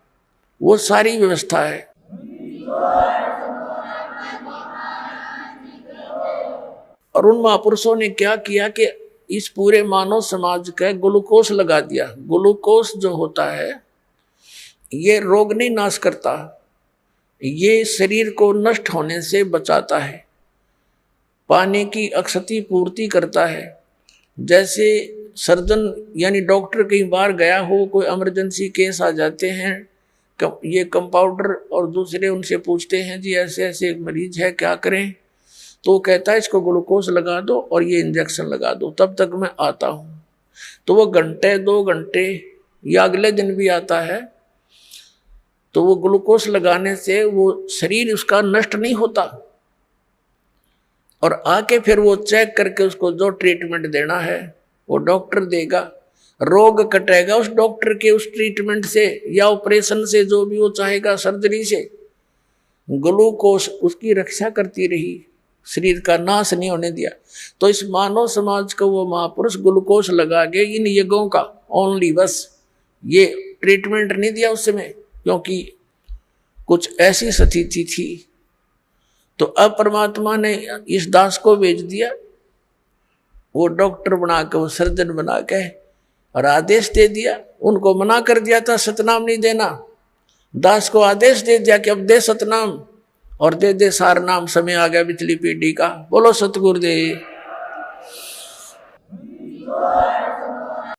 वो सारी व्यवस्था है। और उन महापुरुषों ने क्या किया कि इस पूरे मानव समाज का ग्लूकोज लगा दिया। ग्लूकोज जो होता है ये रोग नहीं नाश करता, ये शरीर को नष्ट होने से बचाता है, पानी की अक्षति पूर्ति करता है। जैसे सर्जन यानी डॉक्टर कई बार गया हो, कोई इमरजेंसी केस आ जाते हैं, ये कंपाउंडर और दूसरे उनसे पूछते हैं जी ऐसे ऐसे एक मरीज है क्या करें, तो कहता है इसको ग्लूकोज लगा दो और ये इंजेक्शन लगा दो, तब तक मैं आता हूँ। तो वो घंटे 2 घंटे या अगले दिन भी आता है, तो वो ग्लूकोज लगाने से वो शरीर उसका नष्ट नहीं होता, और आके फिर वो चेक करके उसको जो ट्रीटमेंट देना है वो डॉक्टर देगा। रोग कटेगा उस डॉक्टर के उस ट्रीटमेंट से या ऑपरेशन से, जो भी वो चाहेगा, सर्जरी से। ग्लूकोज उसकी रक्षा करती रही, शरीर का नाश नहीं होने दिया। तो इस मानव समाज को वो महापुरुष ग्लूकोज लगा के इन यज्ञों का ओनली बस ये ट्रीटमेंट नहीं दिया उस समय, क्योंकि कुछ ऐसी स्थिति थी। तो अब परमात्मा ने इस दास को भेज दिया, वो डॉक्टर बना के, वो सर्जन बना के, और आदेश दे दिया। उनको मना कर दिया था सतनाम नहीं देना, दास को आदेश दे दिया कि अब दे सतनाम और दे दे सार नाम, समय आ गया पिछली पीढ़ी का। बोलो सतगुरुदेव।